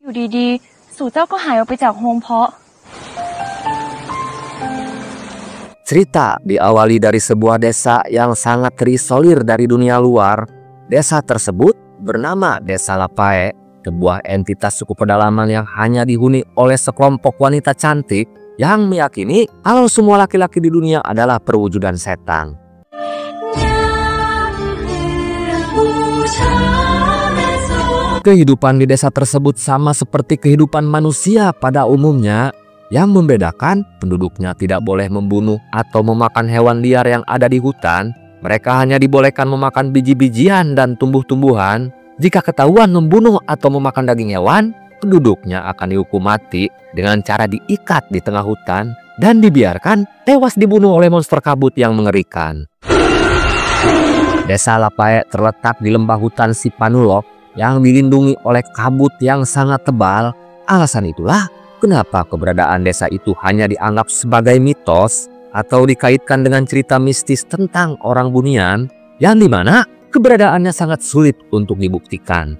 อยู่ดีๆสู่เจ้าก็หายออกไปจากโฮมเพาะ Cerita diawali dari sebuah desa yang sangat terisolir dari dunia luar. Desa tersebut bernama Desa Lapae, sebuah entitas suku pedalaman yang hanya dihuni oleh sekelompok wanita cantik yang meyakini kalau semua laki-laki di dunia adalah perwujudan setan. Kehidupan di desa tersebut sama seperti kehidupan manusia pada umumnya. Yang membedakan, penduduknya tidak boleh membunuh atau memakan hewan liar yang ada di hutan. Mereka hanya dibolehkan memakan biji-bijian dan tumbuh-tumbuhan. Jika ketahuan membunuh atau memakan daging hewan, penduduknya akan dihukum mati dengan cara diikat di tengah hutan dan dibiarkan tewas dibunuh oleh monster kabut yang mengerikan. Desa Lapae terletak di lembah hutan Sipanulok yang dilindungi oleh kabut yang sangat tebal. Alasan itulah kenapa keberadaan desa itu hanya dianggap sebagai mitos atau dikaitkan dengan cerita mistis tentang orang Bunian yang dimana keberadaannya sangat sulit untuk dibuktikan.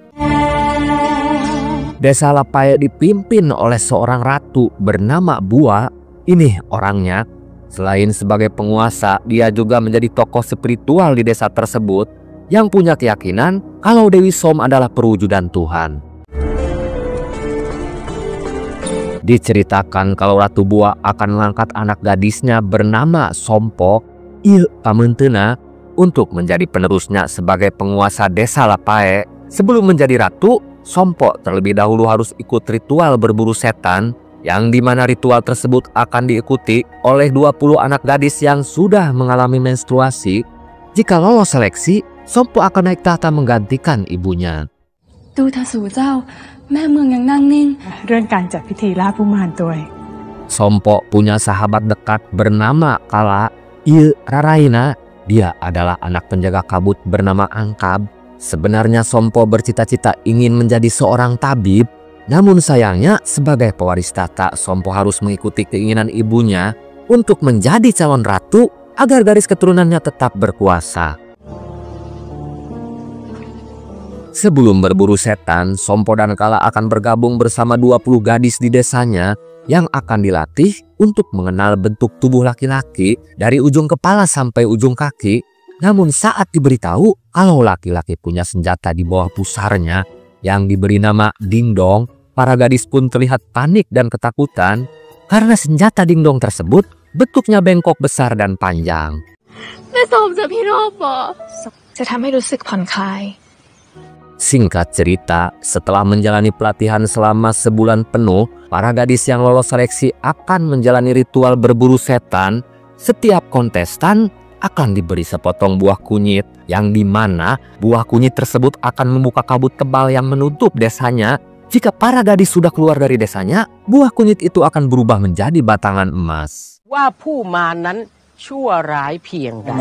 Desa Lapae dipimpin oleh seorang ratu bernama Bua. Ini orangnya. Selain sebagai penguasa, dia juga menjadi tokoh spiritual di desa tersebut yang punya keyakinan kalau Dewi Som adalah perwujudan Tuhan. Diceritakan kalau Ratu Bua akan mengangkat anak gadisnya bernama Sompo Il Pamentena untuk menjadi penerusnya sebagai penguasa desa Lapae. Sebelum menjadi ratu, Sompo terlebih dahulu harus ikut ritual berburu setan yang dimana ritual tersebut akan diikuti oleh 20 anak gadis yang sudah mengalami menstruasi. Jika lolos seleksi, Sompo akan naik tahta menggantikan ibunya. ดูเธอสู่เจ้าแม่เมืองยังนั่งนิ่ง เรื่องการจัดพิธีล่าผู้มารตัว Sompo punya sahabat dekat bernama Kala Il Raraina. Dia adalah anak penjaga kabut bernama Angkab. Sebenarnya Sompo bercita-cita ingin menjadi seorang tabib. Namun sayangnya sebagai pewaris tahta, Sompo harus mengikuti keinginan ibunya untuk menjadi calon ratu agar garis keturunannya tetap berkuasa. Sebelum berburu setan, Sompo dan Kala akan bergabung bersama 20 gadis di desanya yang akan dilatih untuk mengenal bentuk tubuh laki-laki dari ujung kepala sampai ujung kaki. Namun saat diberitahu kalau laki-laki punya senjata di bawah pusarnya yang diberi nama Dingdong, para gadis pun terlihat panik dan ketakutan karena senjata Dingdong tersebut bentuknya bengkok besar dan panjang. แม่สมจะพี่รอบบ่ จะทำให้รู้สึกผ่อนคลาย Singkat cerita, setelah menjalani pelatihan selama sebulan penuh, para gadis yang lolos seleksi akan menjalani ritual berburu setan. Setiap kontestan akan diberi sepotong buah kunyit, yang dimana buah kunyit tersebut akan membuka kabut tebal yang menutup desanya. Jika para gadis sudah keluar dari desanya, buah kunyit itu akan berubah menjadi batangan emas. ว่าผู้มานั้นชั่วร้ายเพียงใด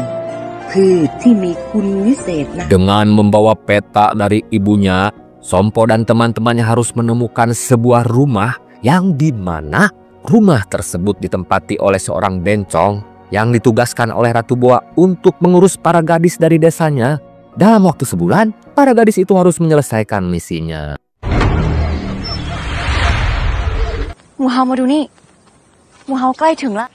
Dengan membawa peta dari ibunya, Sompo dan teman-temannya harus menemukan sebuah rumah yang dimana rumah tersebut ditempati oleh seorang bencong yang ditugaskan oleh Ratu Bua untuk mengurus para gadis dari desanya. Dalam waktu sebulan, para gadis itu harus menyelesaikan misinya. หมู่เฮามาดูนี่หมู่เฮาใกล้ถึงละ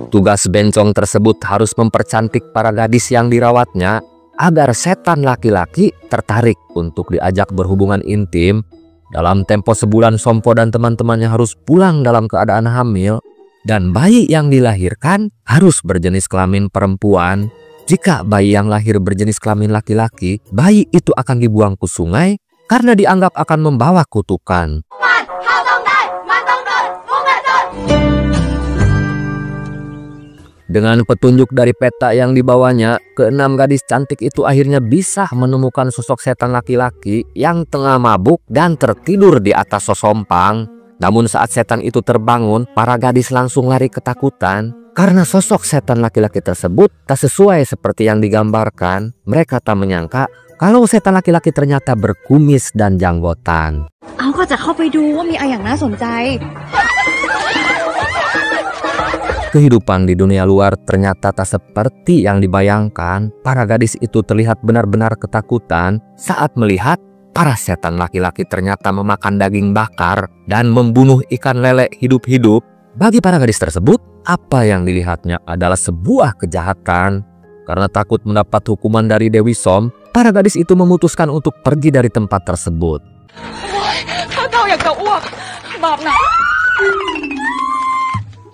Tugas bencong tersebut harus mempercantik para gadis yang dirawatnya agar setan laki-laki tertarik untuk diajak berhubungan intim. Dalam tempo sebulan, Sompo dan teman-temannya harus pulang dalam keadaan hamil dan bayi yang dilahirkan harus berjenis kelamin perempuan. Jika bayi yang lahir berjenis kelamin laki-laki, bayi itu akan dibuang ke sungai karena dianggap akan membawa kutukan. Dengan petunjuk dari peta yang dibawanya, keenam gadis cantik itu akhirnya bisa menemukan sosok setan laki-laki yang tengah mabuk dan tertidur di atas sosompang. Namun saat setan itu terbangun, para gadis langsung lari ketakutan karena sosok setan laki-laki tersebut tak sesuai seperti yang digambarkan. Mereka tak menyangka kalau setan laki-laki ternyata berkumis dan janggotan. เอาก็จะเข้าไปดูว่ามีอะไรอย่างน่าสนใจ Kehidupan di dunia luar ternyata tak seperti yang dibayangkan. Para gadis itu terlihat benar-benar ketakutan saat melihat para setan laki-laki ternyata memakan daging bakar dan membunuh ikan lele hidup-hidup. Bagi para gadis tersebut, apa yang dilihatnya adalah sebuah kejahatan. Karena takut mendapat hukuman dari Dewi Som, para gadis itu memutuskan untuk pergi dari tempat tersebut.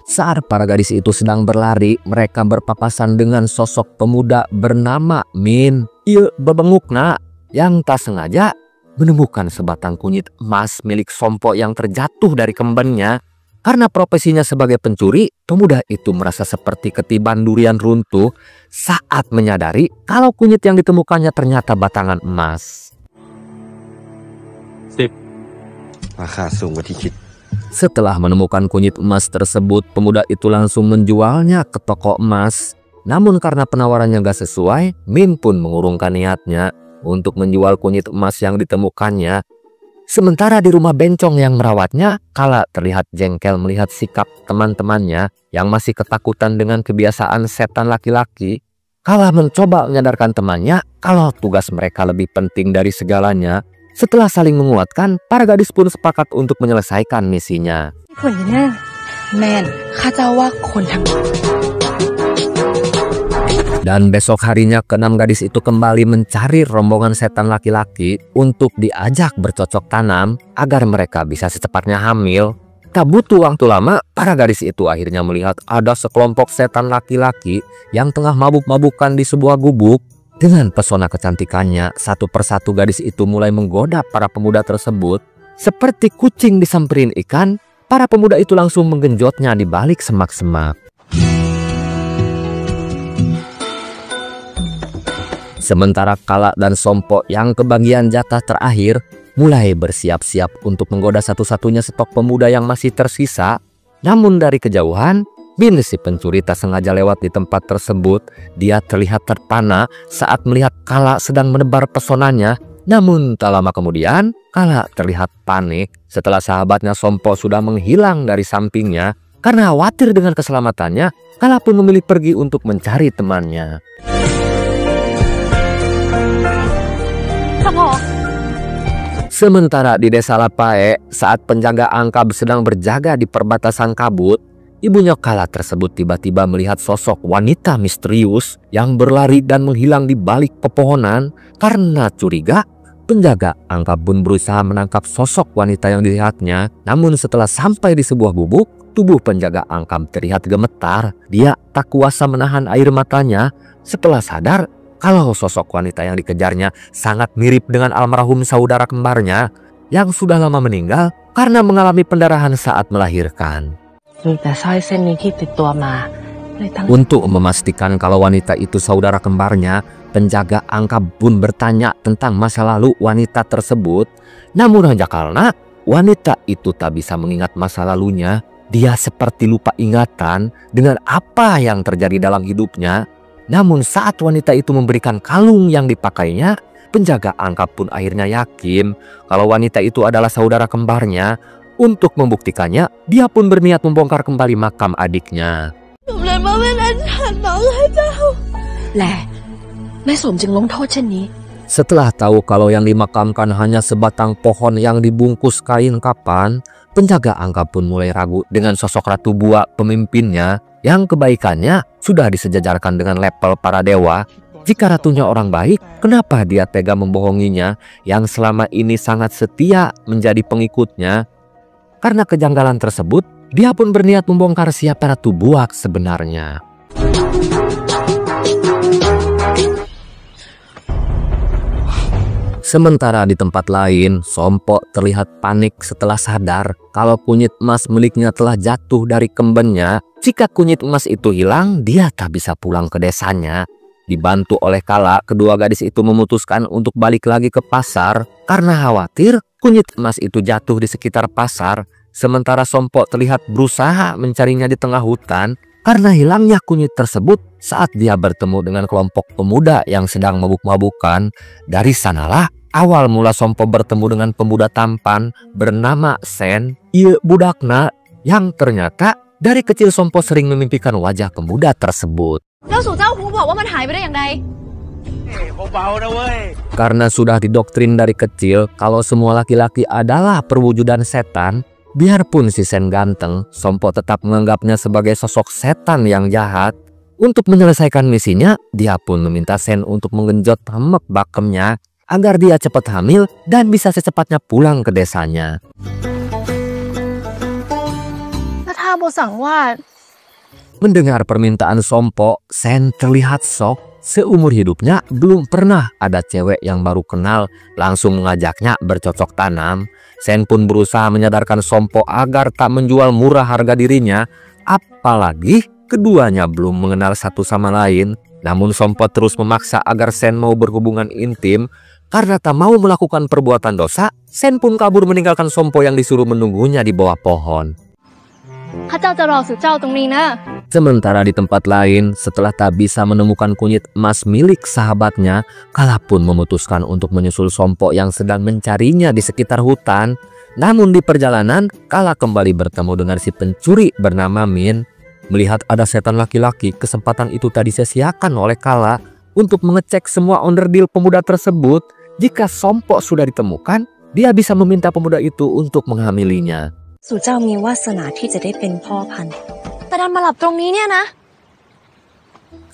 Saat para gadis itu sedang berlari, mereka berpapasan dengan sosok pemuda bernama Min. Ia bebengukna yang tak sengaja menemukan sebatang kunyit emas milik Sompo yang terjatuh dari kembennya. Karena profesinya sebagai pencuri, pemuda itu merasa seperti ketiban durian runtuh saat menyadari kalau kunyit yang ditemukannya ternyata batangan emas. Setelah menemukan kunyit emas tersebut, pemuda itu langsung menjualnya ke toko emas. Namun karena penawarannya gak sesuai, Min pun mengurungkan niatnya untuk menjual kunyit emas yang ditemukannya. Sementara di rumah bencong yang merawatnya, Kala terlihat jengkel melihat sikap teman-temannya yang masih ketakutan dengan kebiasaan setan laki-laki. Kala mencoba menyadarkan temannya kalau tugas mereka lebih penting dari segalanya. Setelah saling menguatkan, para gadis pun sepakat untuk menyelesaikan misinya. Dan besok harinya keenam gadis itu kembali mencari rombongan setan laki-laki untuk diajak bercocok tanam agar mereka bisa secepatnya hamil. Tak butuh waktu lama, para gadis itu akhirnya melihat ada sekelompok setan laki-laki yang tengah mabuk-mabukan di sebuah gubuk. Dengan pesona kecantikannya, satu persatu gadis itu mulai menggoda para pemuda tersebut. Seperti kucing disamperin ikan, para pemuda itu langsung menggenjotnya di balik semak-semak. Sementara Kala dan Sompo yang kebagian jatah terakhir mulai bersiap-siap untuk menggoda satu-satunya stok pemuda yang masih tersisa. Namun dari kejauhan, Min si pencuri tak sengaja lewat di tempat tersebut. Dia terlihat terpana saat melihat Kala sedang menebar pesonanya. Namun tak lama kemudian, Kala terlihat panik setelah sahabatnya Sompo sudah menghilang dari sampingnya. Karena khawatir dengan keselamatannya, Kala pun memilih pergi untuk mencari temannya. Sementara di desa Lapae, saat penjaga angkab sedang berjaga di perbatasan kabut, ibunya Kala tersebut tiba-tiba melihat sosok wanita misterius yang berlari dan menghilang di balik pepohonan. Karena curiga, penjaga angkab pun berusaha menangkap sosok wanita yang dilihatnya. Namun setelah sampai di sebuah gubuk, tubuh penjaga angkab terlihat gemetar. Dia tak kuasa menahan air matanya setelah sadar kalau sosok wanita yang dikejarnya sangat mirip dengan almarhum saudara kembarnya yang sudah lama meninggal karena mengalami pendarahan saat melahirkan. Untuk memastikan kalau wanita itu saudara kembarnya, penjaga angkab pun bertanya tentang masa lalu wanita tersebut. Namun hanya karena wanita itu tak bisa mengingat masa lalunya, dia seperti lupa ingatan dengan apa yang terjadi dalam hidupnya. Namun saat wanita itu memberikan kalung yang dipakainya, penjaga angkab pun akhirnya yakin kalau wanita itu adalah saudara kembarnya. Untuk membuktikannya, dia pun berniat membongkar kembali makam adiknya. Setelah tahu kalau yang dimakamkan hanya sebatang pohon yang dibungkus kain kapan, penjaga angkab pun mulai ragu dengan sosok Ratu Bua pemimpinnya yang kebaikannya sudah disejajarkan dengan level para dewa. Jika ratunya orang baik, kenapa dia tega membohonginya yang selama ini sangat setia menjadi pengikutnya? Karena kejanggalan tersebut, dia pun berniat membongkar siapa Ratu Buak sebenarnya. Sementara di tempat lain, Sompo terlihat panik setelah sadar kalau kunyit emas miliknya telah jatuh dari kembennya. Jika kunyit emas itu hilang, dia tak bisa pulang ke desanya. Dibantu oleh Kala, kedua gadis itu memutuskan untuk balik lagi ke pasar karena khawatir kunyit emas itu jatuh di sekitar pasar. Sementara Sompo terlihat berusaha mencarinya di tengah hutan karena hilangnya kunyit tersebut saat dia bertemu dengan kelompok pemuda yang sedang mabuk-mabukan. Dari sanalah awal mula Sompo bertemu dengan pemuda tampan bernama Sen. Ia budakna yang ternyata dari kecil Sompo sering memimpikan wajah pemuda tersebut. Karena sudah didoktrin dari kecil kalau semua laki-laki adalah perwujudan setan, biarpun si Sen ganteng, Sompo tetap menganggapnya sebagai sosok setan yang jahat. Untuk menyelesaikan misinya, dia pun meminta Sen untuk menggenjot remek bakemnya agar dia cepat hamil dan bisa secepatnya pulang ke desanya. ถ้าโบสั่งว่า Mendengar permintaan Sompo, Sen terlihat shock. Seumur hidupnya belum pernah ada cewek yang baru kenal langsung mengajaknya bercocok tanam. Sen pun berusaha menyadarkan Sompo agar tak menjual murah harga dirinya, apalagi keduanya belum mengenal satu sama lain. Namun Sompo terus memaksa agar Sen mau berhubungan intim. Karena tak mau melakukan perbuatan dosa, Sen pun kabur meninggalkan Sompo yang disuruh menunggunya di bawah pohon. ข้าเจ้าจะรอสู่เจ้าตรงนี้นะ Sementara di tempat lain, setelah tak bisa menemukan kunyit emas milik sahabatnya, Kala pun memutuskan untuk menyusul Sompo yang sedang mencarinya di sekitar hutan. Namun di perjalanan, Kala kembali bertemu dengan si pencuri bernama Min. Melihat ada setan laki-laki, kesempatan itu tak disia-siakan oleh Kala untuk mengecek semua onderdil pemuda tersebut. Jika Sompo sudah ditemukan, dia bisa meminta pemuda itu untuk menghamilinya. สู่เจ้ามีวาสนาที่จะได้เป็นพ่อพันธุ์แต่ดันมาหลับตรงนี้เนี่ยนะ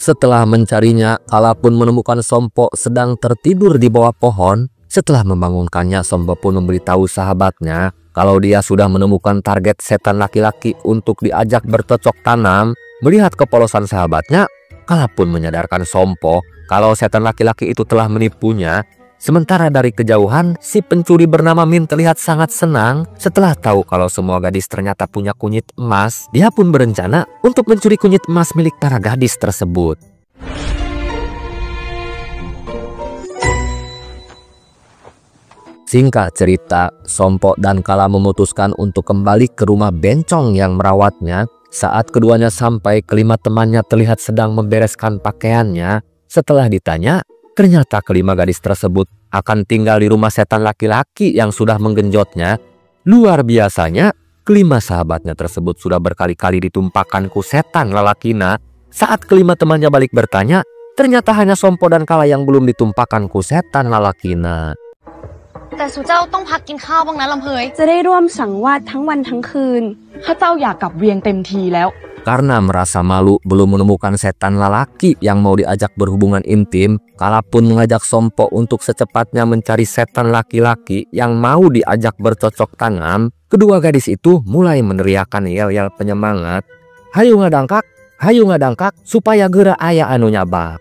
Setelah mencarinya, Kala pun menemukan Sompo sedang tertidur di bawah pohon. Setelah membangunkannya, Sompo pun memberitahu sahabatnya kalau dia sudah menemukan target setan laki-laki untuk diajak bercocok tanam. Melihat kepolosan sahabatnya, Kala pun menyadarkan Sompo kalau setan laki-laki itu telah menipunya. Sementara dari kejauhan, si pencuri bernama Min terlihat sangat senang. Setelah tahu kalau semua gadis ternyata punya kunyit emas, dia pun berencana untuk mencuri kunyit emas milik para gadis tersebut. Singkat cerita, Sompo dan Kala memutuskan untuk kembali ke rumah bencong yang merawatnya. Saat keduanya sampai, kelima temannya terlihat sedang membereskan pakaiannya. Setelah ditanya, ternyata kelima gadis tersebut akan tinggal di rumah setan laki-laki yang sudah menggenjotnya. Luar biasanya, kelima sahabatnya tersebut sudah berkali-kali ditumpahkan ku setan lalakina. Saat kelima temannya balik bertanya, ternyata hanya Sompo dan Kala yang belum ditumpahkan ku setan lalakina. แต่สู่เจ้าต้องพักกินข้าวบ้างนะลำเพย จะได้ร่วมสังวาสทั้งวันทั้งคืน ข้าเจ้าอยากกลับเวียงเต็มทีแล้ว Karena merasa malu belum menemukan setan lelaki yang mau diajak berhubungan intim, Kala pun mengajak Sompo untuk secepatnya mencari setan laki-laki yang mau diajak bercocok tanam. Kedua gadis itu mulai meneriakan yel-yel penyemangat. Hayu ngadangkak, supaya geura aya anu nyabak.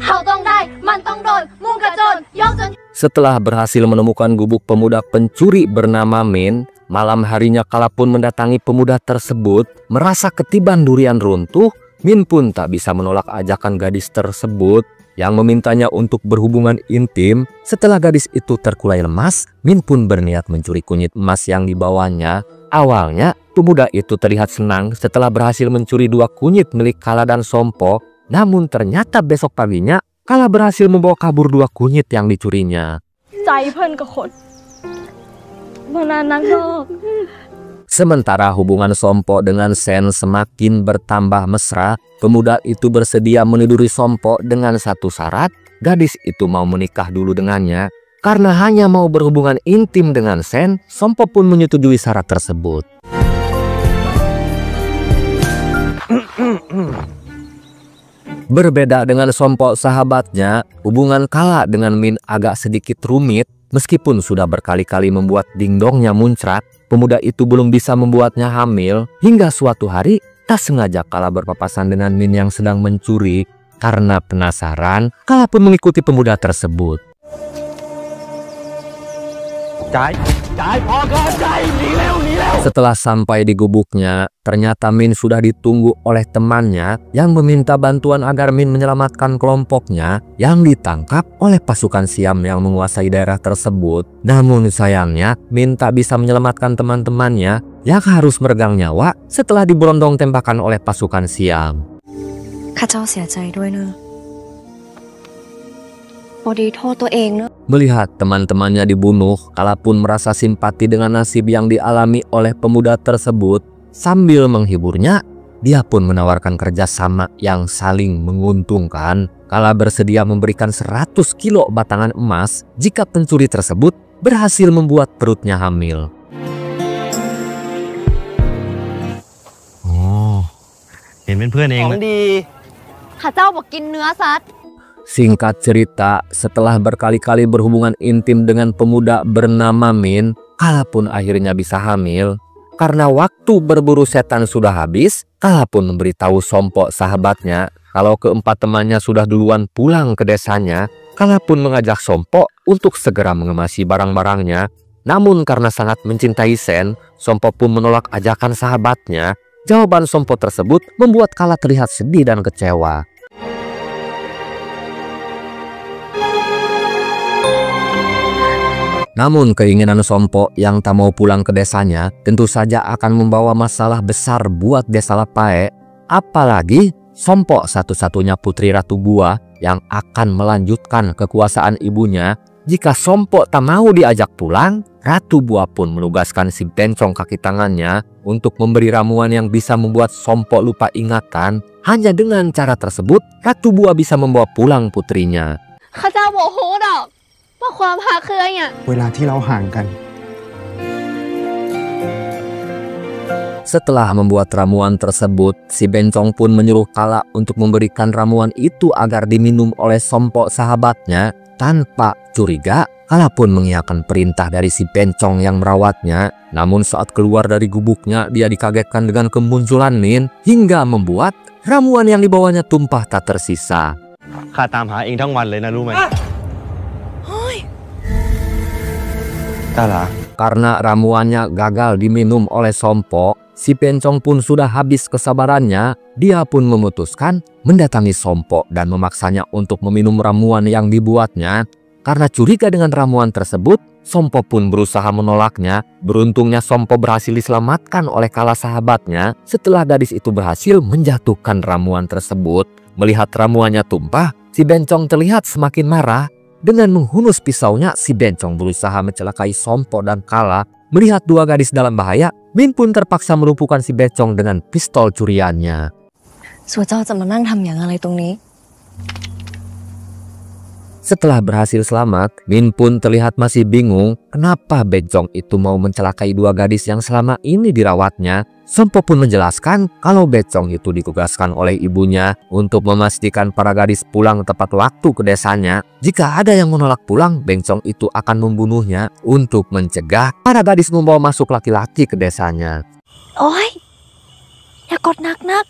เฮาต้องได้มันต้องโดนมุ่งกระโจนยกจน Setelah berhasil menemukan gubuk pemuda pencuri bernama Min, malam harinya Kala pun mendatangi pemuda tersebut. Merasa ketiban durian runtuh, Min pun tak bisa menolak ajakan gadis tersebut yang memintanya untuk berhubungan intim. Setelah gadis itu terkulai lemas, Min pun berniat mencuri kunyit emas yang dibawanya. Awalnya, pemuda itu terlihat senang setelah berhasil mencuri 2 kunyit milik Kala dan Sompo. Namun ternyata besok paginya, Kala berhasil membawa kabur 2 kunyit yang dicurinya. ใจเพิ่นกับคนมานานนักโลก Sementara hubungan Sompo dengan Sen semakin bertambah mesra, pemuda itu bersedia meniduri Sompo dengan satu syarat, gadis itu mau menikah dulu dengannya. Karena hanya mau berhubungan intim dengan Sen, Sompo pun menyetujui syarat tersebut. Berbeda dengan Sompo sahabatnya, hubungan Kala dengan Min agak sedikit rumit. Meskipun sudah berkali-kali membuat dingdongnya muncrat, pemuda itu belum bisa membuatnya hamil. Hingga suatu hari, tak sengaja Kala berpapasan dengan Min yang sedang mencuri. Karena penasaran, Kala pun mengikuti pemuda tersebut. Setelah sampai di gubuknya, ternyata Min sudah ditunggu oleh temannya yang meminta bantuan agar Min menyelamatkan kelompoknya yang ditangkap oleh pasukan Siam yang menguasai daerah tersebut. Namun sayangnya, Min tak bisa menyelamatkan teman-temannya yang harus meregang nyawa setelah diberondong tembakan oleh pasukan Siam. ข้าเจ้าเสียใจด้วยเนอะพอดีโทษตัวเองเนอะ Melihat teman-temannya dibunuh, Kala pun merasa simpati dengan nasib yang dialami oleh pemuda tersebut. Sambil menghiburnya, dia pun menawarkan kerjasama yang saling menguntungkan. Kala bersedia memberikan 100 kilo batangan emas jika pencuri tersebut berhasil membuat perutnya hamil. Oh, เห็นเป็นเพื่อนเอง ของดี ข้าเจ้าบอกกินเนื้อสัตว์ Singkat cerita, setelah berkali-kali berhubungan intim dengan pemuda bernama Min, Kala pun akhirnya bisa hamil. Karena waktu berburu setan sudah habis, Kala pun memberitahu Sompo sahabatnya kalau keempat temannya sudah duluan pulang ke desanya. Kala pun mengajak Sompo untuk segera mengemasi barang-barangnya. Namun karena sangat mencintai Sen, Sompo pun menolak ajakan sahabatnya. Jawaban Sompo tersebut membuat Kala terlihat sedih dan kecewa. Namun keinginan Sompo yang tak mau pulang ke desanya tentu saja akan membawa masalah besar buat desa Lapae. Apalagi Sompo satu-satunya putri Ratu Bua yang akan melanjutkan kekuasaan ibunya. Jika Sompo tak mau diajak pulang, Ratu Bua pun menugaskan si bencong kaki tangannya untuk memberi ramuan yang bisa membuat Sompo lupa ingatan. Hanya dengan cara tersebut, Ratu Bua bisa membawa pulang putrinya. ข้าเจ้าบอกโหดอกว่าความหักคืออะไรอ่ะ เวลาที่เราห่างกัน Setelah membuat ramuan tersebut, si bencong pun menyuruh Kala untuk memberikan ramuan itu agar diminum oleh Sompo sahabatnya. Tanpa curiga, Kala pun mengiyakan perintah dari si bencong yang merawatnya. Namun saat keluar dari gubuknya, dia dikagetkan dengan kemunculan Min hingga membuat ramuan yang dibawanya tumpah tak tersisa. ข้าตามหาเองทั้งวันเลยนะรู้ไหม Kala, Karena ramuannya gagal diminum oleh Sompo, si bencong pun sudah habis kesabarannya. Dia pun memutuskan mendatangi Sompo dan memaksanya untuk meminum ramuan yang dibuatnya. Karena curiga dengan ramuan tersebut, Sompo pun berusaha menolaknya. Beruntungnya Sompo berhasil diselamatkan oleh Kala sahabatnya setelah gadis itu berhasil menjatuhkan ramuan tersebut. Melihat ramuannya tumpah, si bencong terlihat semakin marah. Dengan menghunus pisaunya, si bencong berusaha mencelakai Sompo dan Kala. Melihat dua gadis dalam bahaya, Min pun terpaksa melumpuhkan si bencong dengan pistol curiannya. สัวเจ้าจะมานั่งทำอย่างอะไรตรงนี้ Setelah berhasil selamat, Min pun terlihat masih bingung kenapa bencong itu mau mencelakai dua gadis yang selama ini dirawatnya. Sompo pun menjelaskan kalau bencong itu ditugaskan oleh ibunya untuk memastikan para gadis pulang tepat waktu ke desanya. Jika ada yang menolak pulang, bencong itu akan membunuhnya untuk mencegah para gadis membawa masuk laki-laki ke desanya. โอ้ยอย่ากดหนัก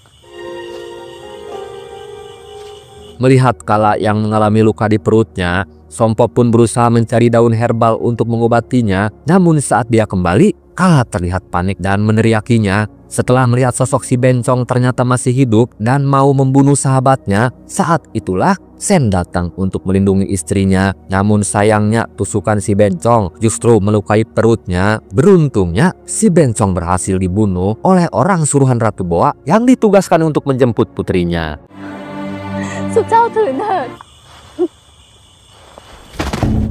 Melihat Kala yang mengalami luka di perutnya, Sompo pun berusaha mencari daun herbal untuk mengobatinya. Namun saat dia kembali, Kala terlihat panik dan meneriakinya. Setelah melihat sosok si bencong ternyata masih hidup dan mau membunuh sahabatnya, saat itulah Sen datang untuk melindungi istrinya. Namun sayangnya tusukan si bencong justru melukai perutnya. Beruntungnya si bencong berhasil dibunuh oleh orang suruhan Ratu Boa yang ditugaskan untuk menjemput putrinya. สุเจ้าตื่นเถิด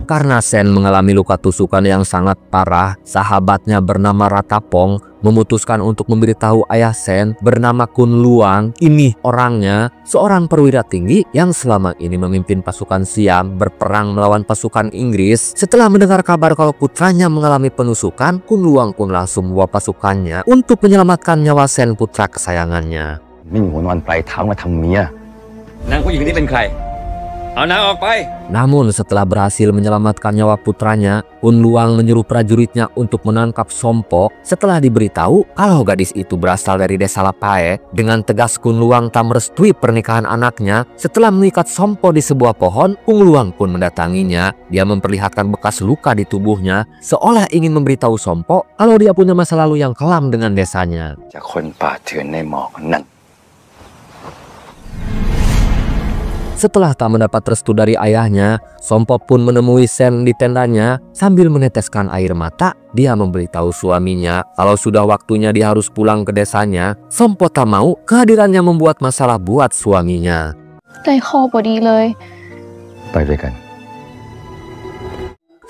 Karena Sen mengalami luka tusukan yang sangat parah, sahabatnya bernama Ratapong memutuskan untuk memberitahu ayah Sen bernama Kun Luang. Ini orangnya, seorang perwira tinggi yang selama ini memimpin pasukan Siam berperang melawan pasukan Inggris. Setelah mendengar kabar kalau putranya mengalami penusukan, Kun Luang pun langsung membawa pasukannya untuk menyelamatkan nyawa Sen, putra kesayangannya. ไม่มีหัวนอนปลายเท้ามาทำเมีย นางผู้หญิงนี้เป็นใคร เอานางออกไป Namun setelah berhasil menyelamatkan nyawa putranya, Kun Luang menyuruh prajuritnya untuk menangkap Sompo. Setelah diberitahu kalau gadis itu berasal dari desa Lapae, dengan tegas Kun Luang tak merestui pernikahan anaknya. Setelah mengikat Sompo di sebuah pohon, Kun Luang pun mendatanginya. Dia memperlihatkan bekas luka di tubuhnya, seolah ingin memberitahu Sompo kalau dia punya masa lalu yang kelam dengan desanya. จากคนป่าเถื่อนในหมอกนั่น Setelah tak mendapat restu dari ayahnya, Sompo pun menemui Sen di tendanya. Sambil meneteskan air mata, dia memberitahu suaminya kalau sudah waktunya dia harus pulang ke desanya. Sompo tak mau kehadirannya membuat masalah buat suaminya. ใจคอพอดีเลย ไปด้วยกัน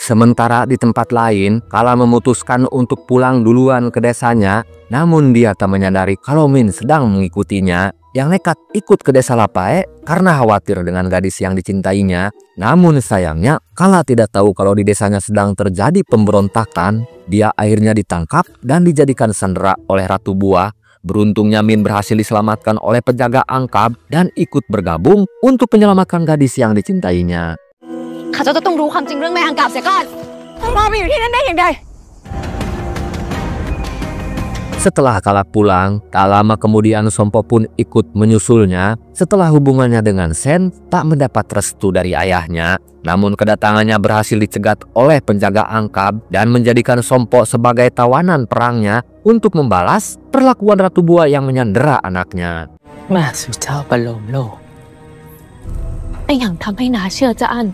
Sementara di tempat lain, Kala memutuskan untuk pulang duluan ke desanya, namun dia tak menyadari kalau Min sedang mengikutinya, yang nekat ikut ke desa Lapae karena khawatir dengan gadis yang dicintainya. Namun sayangnya, Kala tidak tahu kalau di desanya sedang terjadi pemberontakan. Dia akhirnya ditangkap dan dijadikan sandera oleh Ratu Buah. Beruntungnya Min berhasil diselamatkan oleh penjaga angkab dan ikut bergabung untuk menyelamatkan gadis yang dicintainya. ข้าเจ้าจะต้องรู้ความจริงเรื่องแม่อังกาบเสียก่อนมาไปอยู่ที่นั่นได้อย่างไร Setelah Kala pulang, tak lama kemudian Sompo pun ikut menyusulnya. Setelah hubungannya dengan Sen tak mendapat restu dari ayahnya, namun kedatangannya berhasil dicegat oleh penjaga angkab dan menjadikan Sompo sebagai tawanan perangnya untuk membalas perlakuan Ratu Buah yang menyandera anaknya. มาสู่เจ้าประโลมโลก ไอ้อย่างทำให้นาเชื่อจะอัน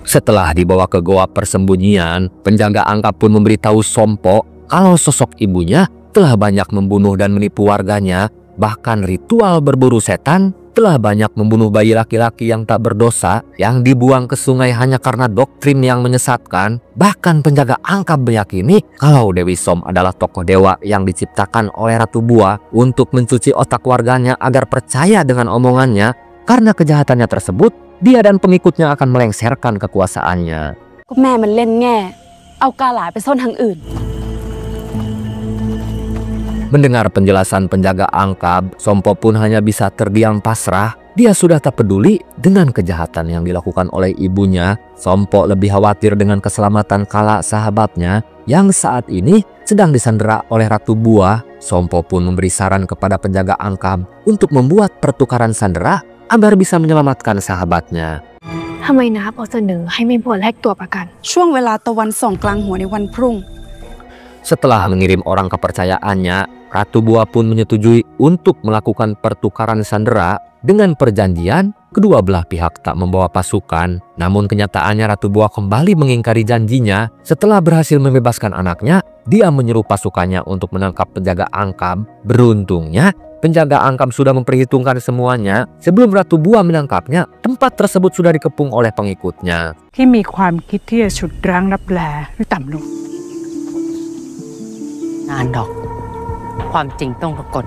Setelah dibawa ke goa persembunyian, penjaga angkab pun memberitahu Sompo kalau sosok ibunya telah banyak membunuh dan menipu warganya. Bahkan ritual berburu setan telah banyak membunuh bayi laki-laki yang tak berdosa yang dibuang ke sungai hanya karena doktrin yang menyesatkan. Bahkan penjaga angkab meyakini kalau Dewi Som adalah tokoh dewa yang diciptakan oleh Ratu Buah untuk mencuci otak warganya agar percaya dengan omongannya. Karena kejahatannya tersebut, dia dan pengikutnya akan melengsarkan kekuasaannya. ก็แม่มันเล่นแง่เอากาหลาไปซ่อนทางอื่น Mendengar penjelasan penjaga angkab, Sompo pun hanya bisa terdiam pasrah. Dia sudah tak peduli dengan kejahatan yang dilakukan oleh ibunya. Sompo lebih khawatir dengan keselamatan Kala sahabatnya yang saat ini sedang disandera oleh Ratu Buah. Sompo pun memberi saran kepada penjaga angkab untuk membuat pertukaran sandera agar bisa menyelamatkan sahabatnya. ทำไมนาพอเสนอให้ไม่บัวแลกตัวประกัน ช่วงเวลาตะวันส่องกลางหัวในวันพรุ่ง Setelah mengirim orang kepercayaannya, Ratu Buah pun menyetujui untuk melakukan pertukaran sandera dengan perjanjian kedua belah pihak tak membawa pasukan. Namun kenyataannya Ratu Buah kembali mengingkari janjinya. Setelah berhasil membebaskan anaknya, dia menyuruh pasukannya untuk menangkap penjaga angkab. Beruntungnya, penjaga angkab sudah memperhitungkan semuanya. Sebelum Ratu Buah menangkapnya, tempat tersebut sudah dikepung oleh pengikutnya. ที่มีความคิดที่จะฉุดรั้งรับแลให้ต่ำลง นานดอก ความจริงต้องปรากฏ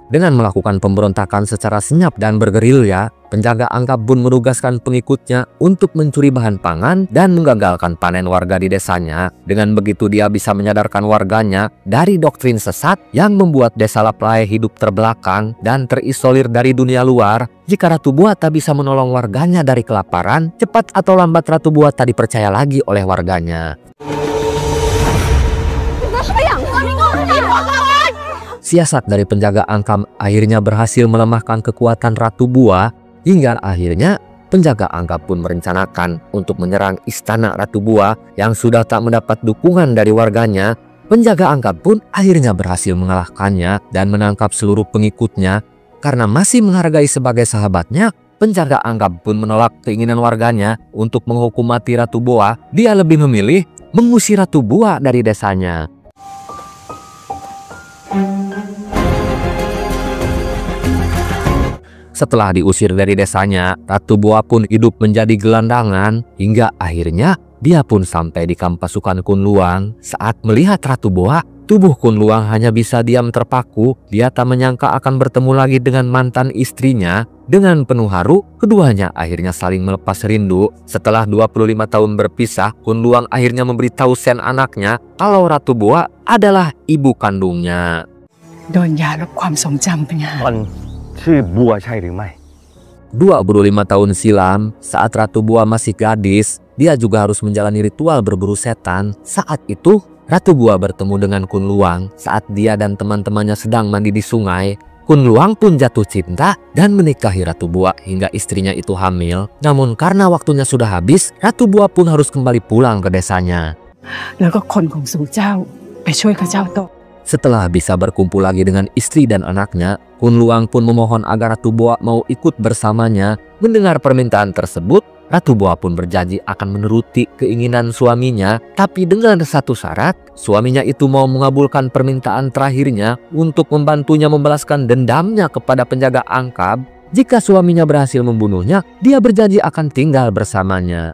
Dengan melakukan pemberontakan secara senyap dan bergerilya, penjaga angkab pun menugaskan pengikutnya untuk mencuri bahan pangan dan menggagalkan panen warga di desanya. Dengan begitu dia bisa menyadarkan warganya dari doktrin sesat yang membuat desa Lapae hidup terbelakang dan terisolir dari dunia luar. Jika Ratu Buah tak bisa menolong warganya dari kelaparan, cepat atau lambat Ratu Buah tak dipercaya lagi oleh warganya. Siasat dari penjaga angkab akhirnya berhasil melemahkan kekuatan Ratu Buah, hingga akhirnya penjaga angkab pun merencanakan untuk menyerang istana Ratu Buah yang sudah tak mendapat dukungan dari warganya. Penjaga angkab pun akhirnya berhasil mengalahkannya dan menangkap seluruh pengikutnya. Karena masih menghargai sebagai sahabatnya, penjaga angkab pun menolak keinginan warganya untuk menghukum mati Ratu Buah. Dia lebih memilih mengusir Ratu Buah dari desanya. Setelah diusir dari desanya, Ratu Buah pun hidup menjadi gelandangan hingga akhirnya dia pun sampai di kamp pasukan Kun Luang. Saat melihat Ratu Buah, tubuh Kun Luang hanya bisa diam terpaku. Dia tak menyangka akan bertemu lagi dengan mantan istrinya. Dengan penuh haru, keduanya akhirnya saling melepas rindu. Setelah 25 tahun berpisah, Kun Luang akhirnya memberitahu Sen anaknya kalau Ratu Buah adalah ibu kandungnya. โดนยาลดความทรงจำเป็นไง มันชื่อบัวใช่หรือไม่ 25 tahun silam, saat Ratu Buah masih gadis, dia juga harus menjalani ritual berburu setan. Saat itu, Ratu Buah bertemu dengan Kun Luang saat dia dan teman-temannya sedang mandi di sungai. Kun Luang pun jatuh cinta dan menikahi Ratu Buah hingga istrinya itu hamil. Namun karena waktunya sudah habis, Ratu Buah pun harus kembali pulang ke desanya. แล้วก็คนของสู่เจ้าไปช่วยข้าเจ้าต่อ Setelah bisa berkumpul lagi dengan istri dan anaknya, Kun Luang pun memohon agar Ratu Buah mau ikut bersamanya. Mendengar permintaan tersebut, Ratu Buah pun berjanji akan menuruti keinginan suaminya. Tapi dengan satu syarat, suaminya itu mau mengabulkan permintaan terakhirnya untuk membantunya membalaskan dendamnya kepada penjaga angkab. Jika suaminya berhasil membunuhnya, dia berjanji akan tinggal bersamanya.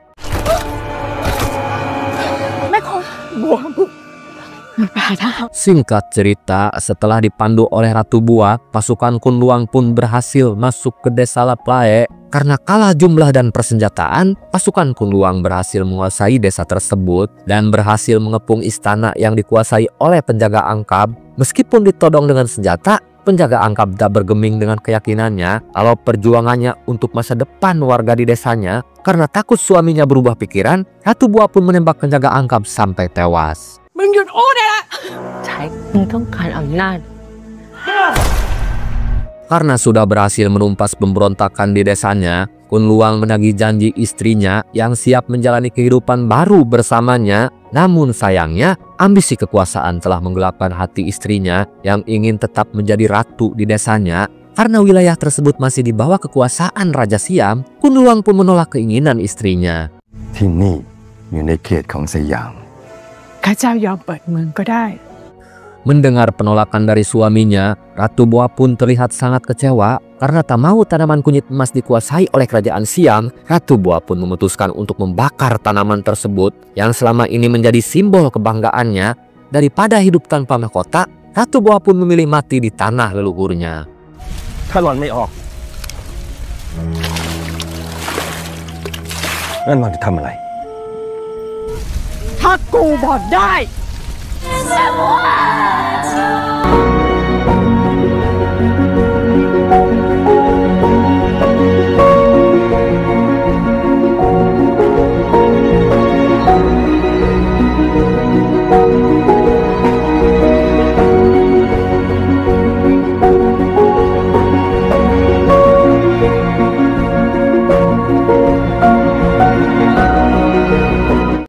Singkat cerita, setelah dipandu oleh Ratu Bua, pasukan Kunluang pun berhasil masuk ke desa Laplae. Karena kalah jumlah dan persenjataan, pasukan Kunluang berhasil menguasai desa tersebut dan berhasil mengepung istana yang dikuasai oleh penjaga Angkab. Meskipun ditodong dengan senjata, penjaga Angkab tak bergeming dengan keyakinannya kalau perjuangannya untuk masa depan warga di desanya. Karena takut suaminya berubah pikiran, Ratu Bua pun menembak penjaga Angkab sampai tewas. มึงหยุดโอ้ได้ละ ใช้มึงต้องการอำนาจ Karena sudah berhasil menumpas pemberontakan di desanya, Kunluang menagih janji istrinya yang siap menjalani kehidupan baru bersamanya. Namun sayangnya, ambisi kekuasaan telah menggelapkan hati istrinya yang ingin tetap menjadi ratu di desanya. Karena wilayah tersebut masih di bawah kekuasaan Raja Siam, Kunluang pun menolak keinginan istrinya. ที่นี่อยู่ในเขตของสยาม ข้าเจ้ายอมเปิดเมืองก็ได้ Mendengar penolakan dari suaminya, Ratu Bua pun terlihat sangat kecewa karena tak mau tanaman kunyit emas dikuasai oleh kerajaan Siam. Ratu Bua pun memutuskan untuk membakar tanaman tersebut yang selama ini menjadi simbol kebanggaannya. Daripada hidup tanpa mahkota, Ratu Bua pun memilih mati di tanah leluhurnya. ถ้าหล่อนไม่ออกงั้นหล่อนจะทำอะไร ถ้ากูบอกได้ Semua